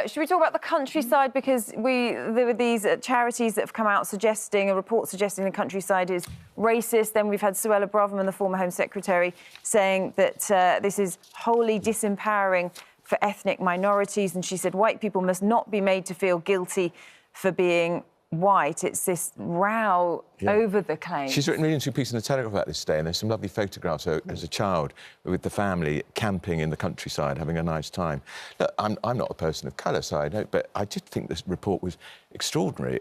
Should we talk about the countryside? Because there were these charities that have come out suggesting, a report suggesting the countryside is racist. Then we've had Suella Braverman, the former Home Secretary, saying that this is wholly disempowering for ethnic minorities. And she said white people must not be made to feel guilty for being white. It's this row over the claim. She's written a really interesting piece in the Telegraph about this today, and there's some lovely photographs as a child with the family camping in the countryside, having a nice time. Look, I'm not a person of colour, so I don't, but I did think this report was extraordinary.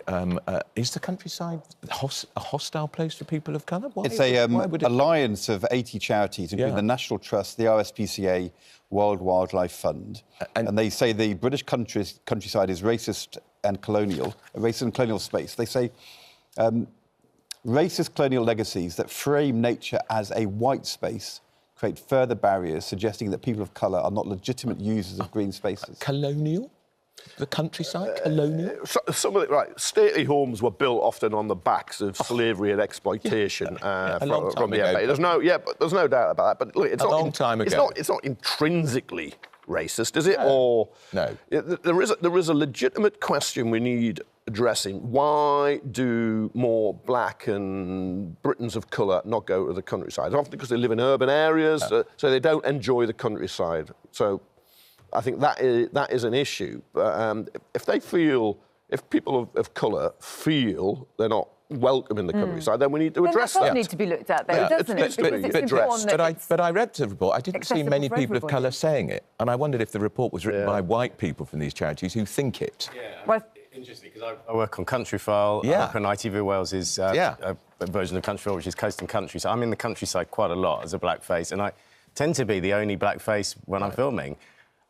Is the countryside a hostile place for people of colour? It's a alliance of 80 charities, including the National Trust, the RSPCA, World Wildlife Fund, and they say the British countryside is racist and colonial, a racist and colonial space. They say racist colonial legacies that frame nature as a white space create further barriers, suggesting that people of colour are not legitimate users of green spaces. Colonial? The countryside? Colonial? Some of it, right. Stately homes were built often on the backs of slavery and exploitation from the UK. There's no doubt about that. But look, it's a long time ago. It's not intrinsically racist, is it? No. Or no. There is a legitimate question we need addressing. Why do more black and Britons of colour not go to the countryside? Often because they live in urban areas, so they don't enjoy the countryside. So I think that is an issue. But if people of colour feel they're not welcome in the countryside, then we need to address that. That does need to be looked at, though, doesn't it? Because it's important that but I read the report. I didn't see many people of colour saying it, and I wondered if the report was written by white people from these charities who think it. Yeah. Well, interesting, because I work on Countryfile. I work on ITV Wales's a version of Countryfile, which is Coast and Country. So I'm in the countryside quite a lot as a blackface, and I tend to be the only blackface when I'm filming.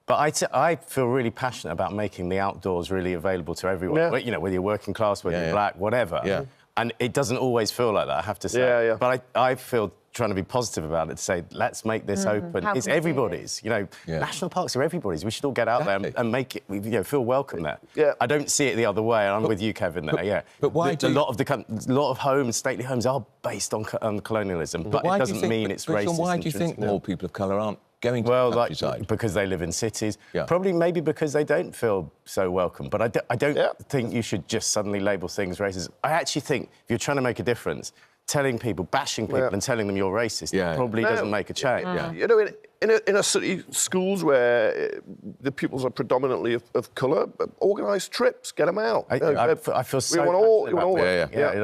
But I feel really passionate about making the outdoors really available to everyone. You know, whether you're working class, whether you're black, whatever. Yeah. And it doesn't always feel like that, I have to say. But I feel trying to be positive about it, to say, let's make this open. It's everybody's. You know, national parks are everybody's. We should all get out there and make it, feel welcome there. Yeah. I don't see it the other way, and I'm with you, Kevin, there, But why a lot of homes, stately homes, are based on colonialism, but it doesn't mean it's racist. Why do you think more people of colour aren't going to the countryside? Because they live in cities. Probably maybe because they don't feel so welcome. But I don't think you should just suddenly label things racist. I actually think if you're trying to make a difference, telling people, bashing people and telling them you're racist probably doesn't make a change. You know, in a city, schools where the pupils are predominantly of colour, organise trips, get them out. I feel so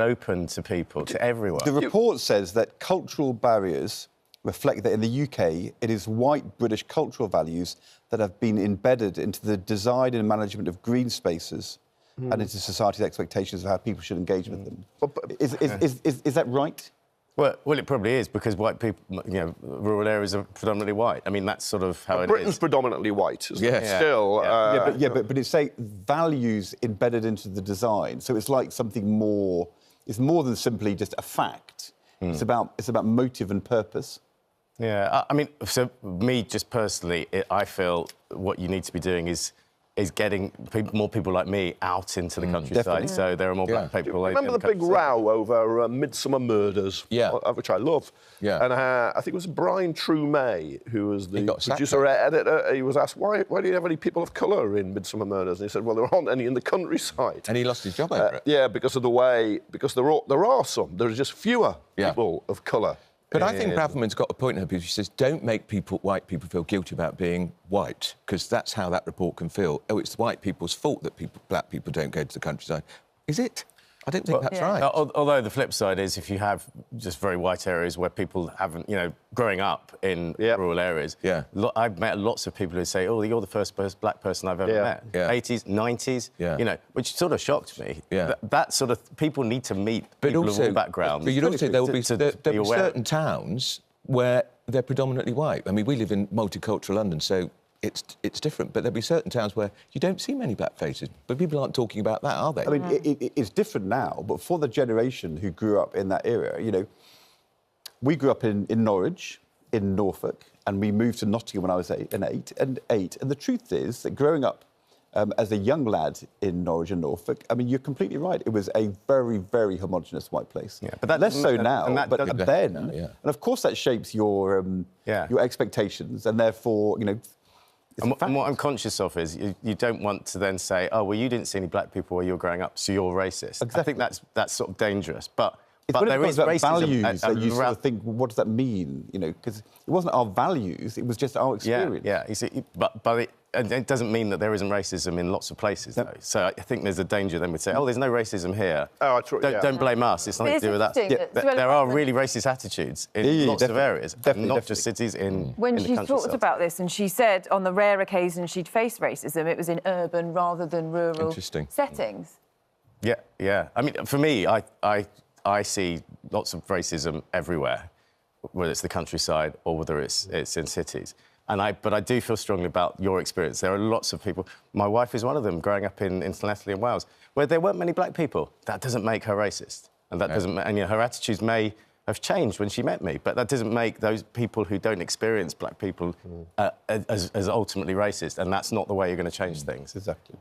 open to people, to everyone. The report says that cultural barriers reflect that in the UK, it is white British cultural values that have been embedded into the design and management of green spaces and into society's expectations of how people should engage with them. Is that right? Well, it probably is, because white people, rural areas are predominantly white. I mean, that's sort of how it is. Britain's predominantly white, isn't it? Still. But it's say values embedded into the design. So it's like something more. It's more than simply just a fact. It's about motive and purpose. Yeah, I mean, so me, just personally, I feel what you need to be doing is getting more people like me out into the countryside, so there are more black people. Remember the big row over Midsummer Murders, which I love? And I think it was Brian True-May, who was the producer-editor. He was asked, why do you have any people of colour in Midsummer Murders? And he said, well, there aren't any in the countryside. And he lost his job over it. Yeah, because of the way... Because there are some. There are just fewer people of colour. But I think Braverman's got a point in her piece. She says, don't make white people feel guilty about being white, because that's how that report can feel. Oh, it's white people's fault that black people don't go to the countryside. Is it? I don't think that's right. Although the flip side is, if you have just very white areas where people haven't, growing up in rural areas, I've met lots of people who say, oh, you're the first black person I've ever met. 80s, 90s, which sort of shocked me. That sort of... People need to meet people of all backgrounds. But you'd also say there'll be certain towns where they're predominantly white. I mean, we live in multicultural London, so it's different, but there'll be certain towns where you don't see many black faces, but people aren't talking about that, are they? I mean, it's different now, but for the generation who grew up in that era, we grew up in Norwich, in Norfolk, and we moved to Nottingham when I was eight. And the truth is that growing up as a young lad in Norwich and Norfolk, I mean, you're completely right. It was a very, very homogenous white place. But that, less so now, but then. And of course that shapes your expectations, and therefore, And what I'm conscious of is you don't want to then say, oh, well, you didn't see any black people while you were growing up, so you're racist. Exactly. I think that's sort of dangerous. But there is racism. Values that you sort around... of think, well, what does that mean? You know, because it wasn't our values; it was just our experience. Yeah. You see, but it doesn't mean that there isn't racism in lots of places, though. So I think there's a danger then we'd say, oh, there's no racism here. Oh, don't blame us. It's nothing to do with that. There are really racist attitudes in lots of areas, not just cities in the When she countryside. talked about this, and she said on the rare occasion she'd faced racism, it was in urban rather than rural settings. Yeah. I mean, for me, I see lots of racism everywhere, whether it's the countryside or whether it's in cities. But I do feel strongly about your experience. There are lots of people. My wife is one of them, growing up in Llanelli in Wales, where there weren't many black people. That doesn't make her racist, and that doesn't. And her attitudes may have changed when she met me, but that doesn't make those people who don't experience black people as ultimately racist. And that's not the way you're going to change things. Exactly.